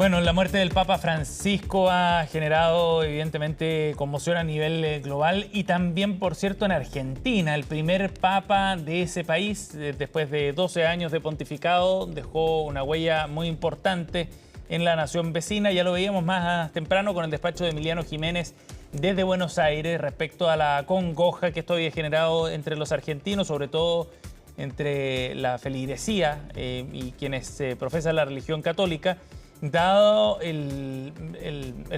Bueno, la muerte del Papa Francisco ha generado evidentemente conmoción a nivel global y también, por cierto, en Argentina. El primer Papa de ese país, después de 12 años de pontificado, dejó una huella muy importante en la nación vecina. Ya lo veíamos más temprano con el despacho de Emiliano Jiménez desde Buenos Aires respecto a la congoja que esto había generado entre los argentinos, sobre todo entre la feligresía y quienes profesan la religión católica, dado el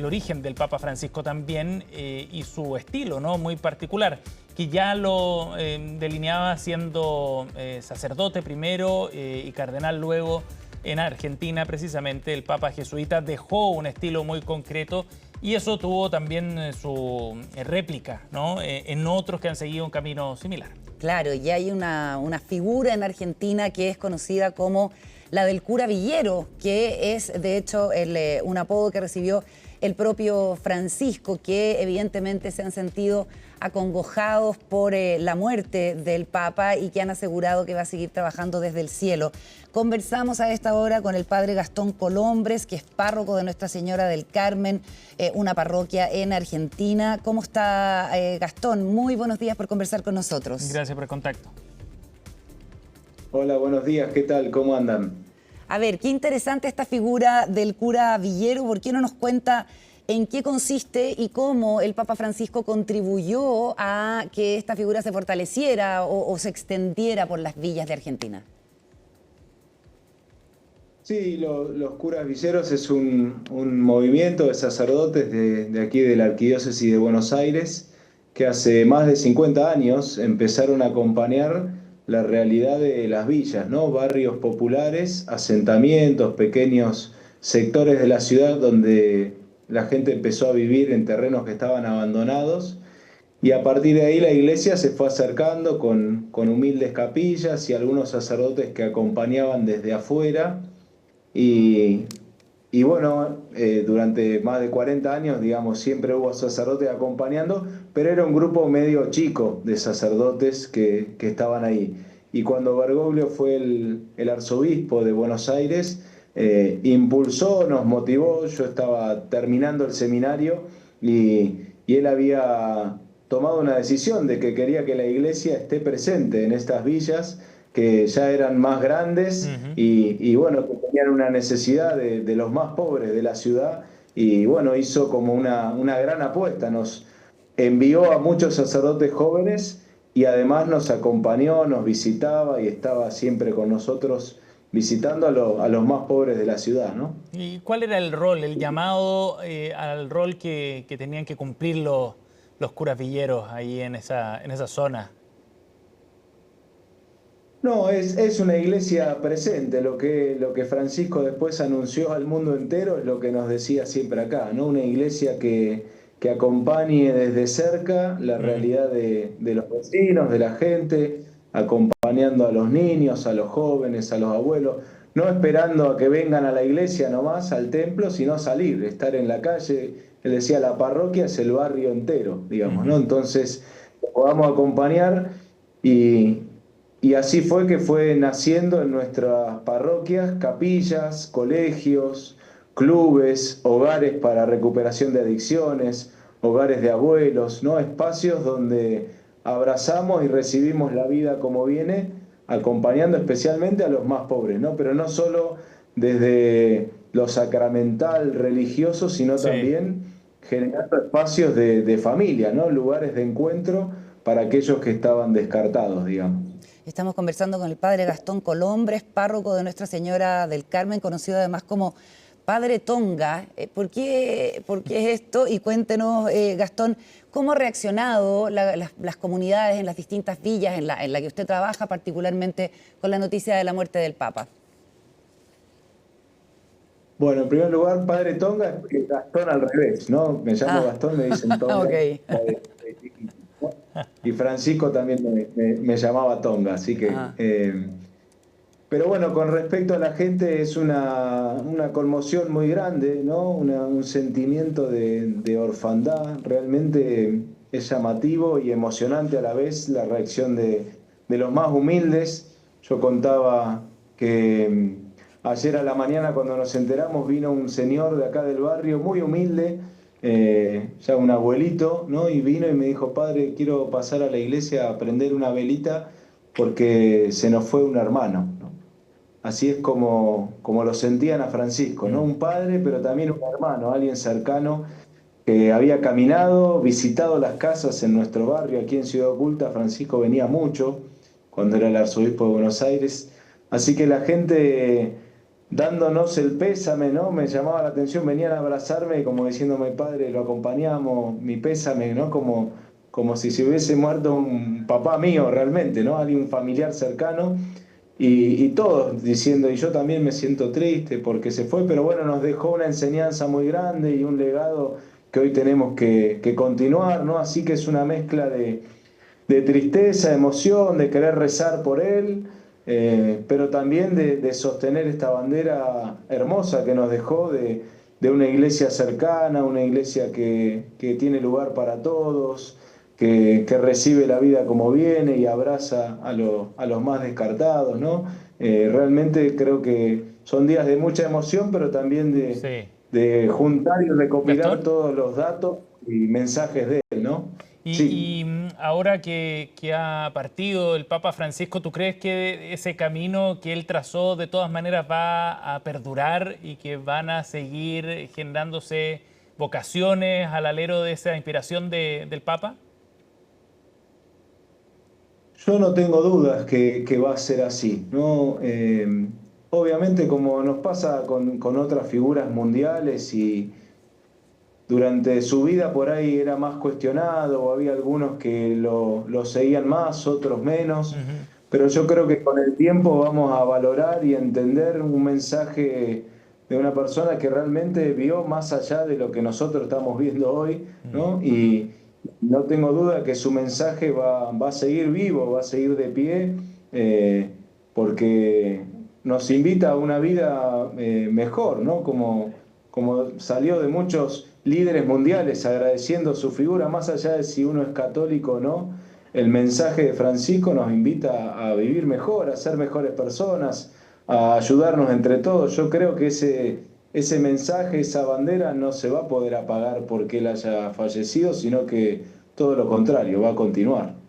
origen del Papa Francisco también y su estilo, ¿no?, muy particular, que ya lo delineaba siendo sacerdote primero y cardenal luego en Argentina. Precisamente el Papa jesuita dejó un estilo muy concreto y eso tuvo también su réplica, ¿no?, en otros que han seguido un camino similar. Claro, y hay una figura en Argentina que es conocida como la del cura Villero, que es de hecho un apodo que recibió el propio Francisco, que evidentemente se han sentido acongojados por la muerte del Papa y que han asegurado que va a seguir trabajando desde el cielo. Conversamos a esta hora con el padre Gastón Colombres, que es párroco de Nuestra Señora del Carmen, una parroquia en Argentina. ¿Cómo está, Gastón? Muy buenos días por conversar con nosotros. Gracias por el contacto. Hola, buenos días, ¿qué tal? ¿Cómo andan? A ver, qué interesante esta figura del cura Villero. ¿Por qué no nos cuenta en qué consiste y cómo el Papa Francisco contribuyó a que esta figura se fortaleciera o se extendiera por las villas de Argentina? Sí, los curas villeros es un movimiento de sacerdotes de aquí de la Arquidiócesis de Buenos Aires que hace más de 50 años empezaron a acompañar la realidad de las villas, ¿no? Barrios populares, asentamientos, pequeños sectores de la ciudad donde la gente empezó a vivir en terrenos que estaban abandonados. Y a partir de ahí la iglesia se fue acercando con humildes capillas y algunos sacerdotes que acompañaban desde afuera. Y, y bueno, durante más de 40 años, digamos, siempre hubo sacerdotes acompañando, pero era un grupo medio chico de sacerdotes que estaban ahí. Y cuando Bergoglio fue el arzobispo de Buenos Aires, impulsó, nos motivó. Yo estaba terminando el seminario y él había tomado una decisión de que quería que la iglesia esté presente en estas villas que ya eran más grandes y bueno, que tenían una necesidad de los más pobres de la ciudad. Y bueno, hizo como una gran apuesta, nos envió a muchos sacerdotes jóvenes y además nos acompañó, nos visitaba y estaba siempre con nosotros visitando a los más pobres de la ciudad, ¿no? ¿Y cuál era el rol, el llamado al rol que tenían que cumplir los curas villeros ahí en esa zona? No, es una iglesia presente. Lo que Francisco después anunció al mundo entero es lo que nos decía siempre acá, ¿no? Una iglesia que acompañe desde cerca la realidad de los vecinos, de la gente, acompañando a los niños, a los jóvenes, a los abuelos, no esperando a que vengan a la iglesia nomás, al templo, sino salir, estar en la calle. Él decía, la parroquia es el barrio entero, digamos, ¿no? Entonces, podamos acompañar y... Y así fue que fue naciendo en nuestras parroquias capillas, colegios, clubes, hogares para recuperación de adicciones, hogares de abuelos, ¿no? Espacios donde abrazamos y recibimos la vida como viene, acompañando especialmente a los más pobres, ¿no? Pero no solo desde lo sacramental, religioso, sino también generando espacios de familia, ¿no? Lugares de encuentro para aquellos que estaban descartados, digamos. Estamos conversando con el padre Gastón Colombres, párroco de Nuestra Señora del Carmen, conocido además como Padre Tonga. ¿Por qué es esto? Y cuéntenos, Gastón, ¿cómo han reaccionado las comunidades en las distintas villas en la que usted trabaja, particularmente con la noticia de la muerte del Papa? Bueno, en primer lugar, Padre Tonga es porque Gastón al revés, ¿no? Me llamo Gastón, me dicen Tonga. Okay. Y Francisco también me llamaba Tonga, así que... pero bueno, con respecto a la gente es una conmoción muy grande, ¿no? Un sentimiento de orfandad. Realmente es llamativo y emocionante a la vez la reacción de los más humildes. Yo contaba que ayer a la mañana cuando nos enteramos vino un señor de acá del barrio, muy humilde, ya un abuelito, ¿no? Y vino y me dijo, padre, quiero pasar a la iglesia a prender una velita porque se nos fue un hermano, ¿no? Así es como lo sentían a Francisco, ¿no? Un padre, pero también un hermano, alguien cercano que había caminado, visitado las casas en nuestro barrio, aquí en Ciudad Oculta. Francisco venía mucho cuando era el arzobispo de Buenos Aires. Así que la gente dándonos el pésame, ¿no? Me llamaba la atención, venían a abrazarme como diciéndome, padre, lo acompañamos, mi pésame, ¿no? Como si se hubiese muerto un papá mío realmente, ¿no? Alguien, un familiar cercano. Y todos diciendo, y yo también me siento triste porque se fue, pero bueno, nos dejó una enseñanza muy grande y un legado que hoy tenemos que continuar, ¿no? Así que es una mezcla de tristeza, emoción, de querer rezar por él, pero también de sostener esta bandera hermosa que nos dejó de una iglesia cercana, una iglesia que tiene lugar para todos, que recibe la vida como viene y abraza a los más descartados, ¿no? Realmente creo que son días de mucha emoción, pero también Sí. de juntar y recopilar Gastón. todos los datos y mensajes de él, ¿no? Sí. Ahora que ha partido el Papa Francisco, ¿tú crees que ese camino que él trazó de todas maneras va a perdurar y que van a seguir generándose vocaciones al alero de esa inspiración del Papa? Yo no tengo dudas que va a ser así, ¿no? Obviamente como nos pasa con otras figuras mundiales y durante su vida por ahí era más cuestionado, o había algunos que lo seguían más, otros menos, Ujú. pero yo creo que con el tiempo vamos a valorar y entender un mensaje de una persona que realmente vio más allá de lo que nosotros estamos viendo hoy, ¿no? Y no tengo duda que su mensaje va a seguir vivo, va a seguir de pie, porque nos invita a una vida mejor, ¿no? Como salió de muchos líderes mundiales agradeciendo su figura, más allá de si uno es católico o no, el mensaje de Francisco nos invita a vivir mejor, a ser mejores personas, a ayudarnos entre todos. Yo creo que ese mensaje, esa bandera no se va a poder apagar porque él haya fallecido, sino que todo lo contrario, va a continuar.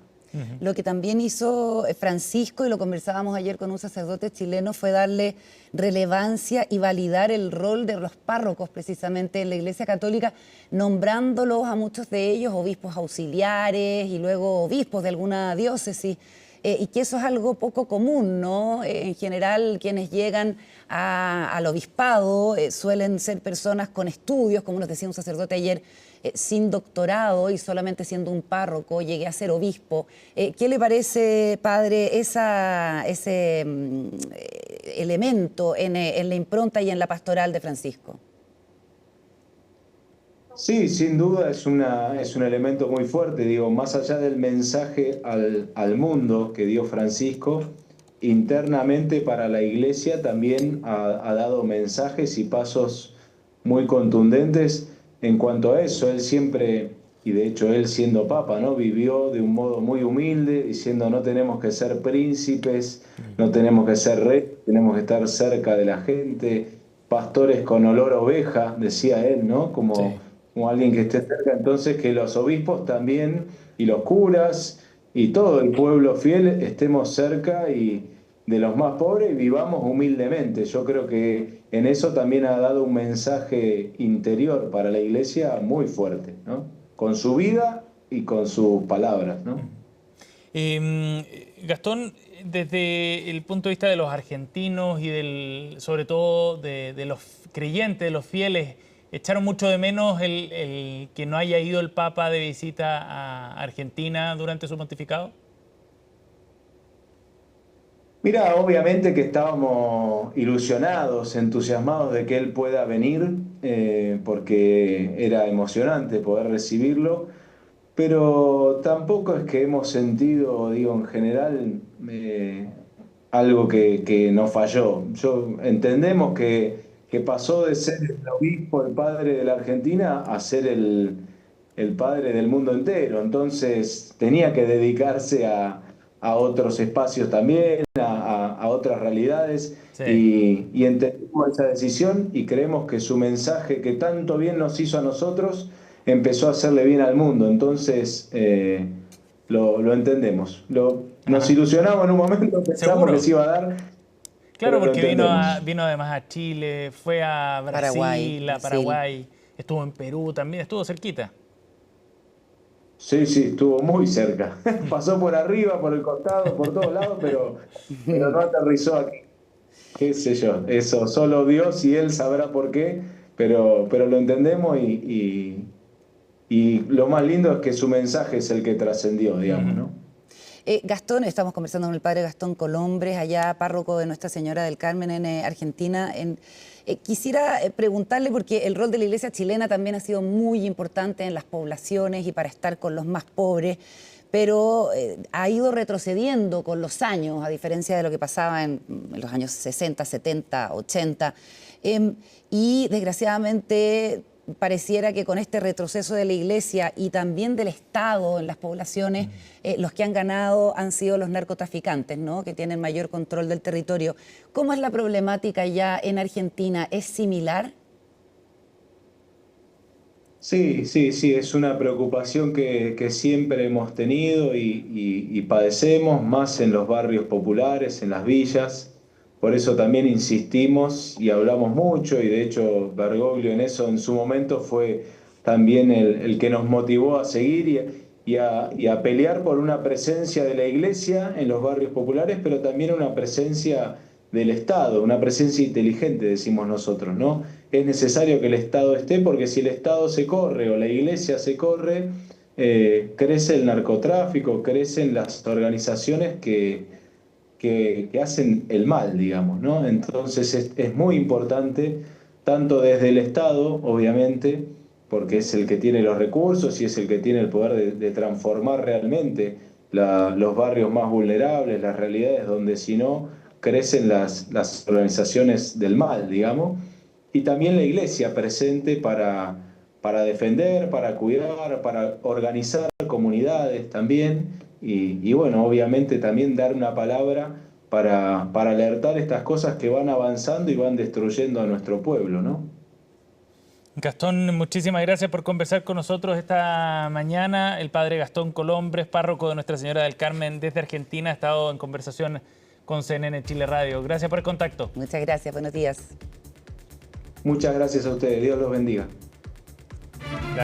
Lo que también hizo Francisco, y lo conversábamos ayer con un sacerdote chileno, fue darle relevancia y validar el rol de los párrocos precisamente en la Iglesia Católica, nombrándolos a muchos de ellos obispos auxiliares y luego obispos de alguna diócesis. Y que eso es algo poco común, ¿no? En general, quienes llegan al obispado suelen ser personas con estudios, como nos decía un sacerdote ayer, sin doctorado y solamente siendo un párroco, llegué a ser obispo. ¿Qué le parece, padre, ese elemento en la impronta y en la pastoral de Francisco? Sí, sin duda es un elemento muy fuerte, digo, más allá del mensaje al mundo que dio Francisco, internamente para la iglesia también ha dado mensajes y pasos muy contundentes en cuanto a eso. Él siempre, y de hecho él siendo papa, ¿no? Vivió de un modo muy humilde, diciendo no tenemos que ser príncipes, no tenemos que ser reyes, tenemos que estar cerca de la gente, pastores con olor a oveja, decía él, ¿no? Sí. Como alguien que esté cerca, entonces que los obispos también, y los curas, y todo el pueblo fiel estemos cerca y de los más pobres y vivamos humildemente. Yo creo que en eso también ha dado un mensaje interior para la iglesia muy fuerte, ¿no? Con su vida y con sus palabras, ¿no? Gastón, desde el punto de vista de los argentinos y sobre todo de los creyentes, de los fieles, ¿echaron mucho de menos el que no haya ido el Papa de visita a Argentina durante su pontificado? Mira, obviamente que estábamos ilusionados, entusiasmados de que él pueda venir, porque era emocionante poder recibirlo, pero tampoco es que hemos sentido, digo, en general, algo que nos falló. Entendemos que pasó de ser el obispo, el padre de la Argentina, a ser el padre del mundo entero. Entonces tenía que dedicarse a otros espacios también, a otras realidades, Sí. y entendemos esa decisión y creemos que su mensaje que tanto bien nos hizo a nosotros empezó a hacerle bien al mundo. Entonces lo entendemos. Nos Ajá. ilusionamos en un momento, pensamos que ¿Seguro? se iba a dar, Claro, pero lo porque entendemos. vino además a Chile, fue a Paraguay, Brasil, a Brasil. Paraguay, estuvo en Perú también, estuvo cerquita. Sí, sí, estuvo muy cerca. Pasó por arriba, por el costado, por todos lados, pero no aterrizó aquí. Qué sé yo, eso solo Dios y Él sabrá por qué, pero lo entendemos y lo más lindo es que su mensaje es el que trascendió, digamos, Ujú. ¿no? Gastón, estamos conversando con el padre Gastón Colombres, allá párroco de Nuestra Señora del Carmen en Argentina. Quisiera preguntarle, porque el rol de la iglesia chilena también ha sido muy importante en las poblaciones y para estar con los más pobres, pero ha ido retrocediendo con los años, a diferencia de lo que pasaba en los años 60, 70, 80. Y desgraciadamente pareciera que con este retroceso de la iglesia y también del Estado en las poblaciones, los que han ganado han sido los narcotraficantes, ¿no? Que tienen mayor control del territorio. ¿Cómo es la problemática ya en Argentina? ¿Es similar? Sí, sí, sí, es una preocupación que siempre hemos tenido y padecemos más en los barrios populares, en las villas. Por eso también insistimos y hablamos mucho, y de hecho Bergoglio en eso en su momento fue también el que nos motivó a seguir y a pelear por una presencia de la iglesia en los barrios populares, pero también una presencia del Estado, una presencia inteligente, decimos nosotros, ¿no? Es necesario que el Estado esté, porque si el Estado se corre o la iglesia se corre, crece el narcotráfico, crecen las organizaciones que hacen el mal, digamos, ¿no? Entonces es muy importante, tanto desde el Estado, obviamente, porque es el que tiene los recursos y es el que tiene el poder de transformar realmente los barrios más vulnerables, las realidades donde si no crecen las organizaciones del mal, digamos, y también la iglesia presente para defender, para cuidar, para organizar comunidades también, y bueno, obviamente también dar una palabra para alertar estas cosas que van avanzando y van destruyendo a nuestro pueblo, ¿no? Gastón, muchísimas gracias por conversar con nosotros esta mañana. El padre Gastón Colombres, párroco de Nuestra Señora del Carmen desde Argentina, ha estado en conversación con CNN Chile Radio. Gracias por el contacto. Muchas gracias, buenos días. Muchas gracias a ustedes, Dios los bendiga.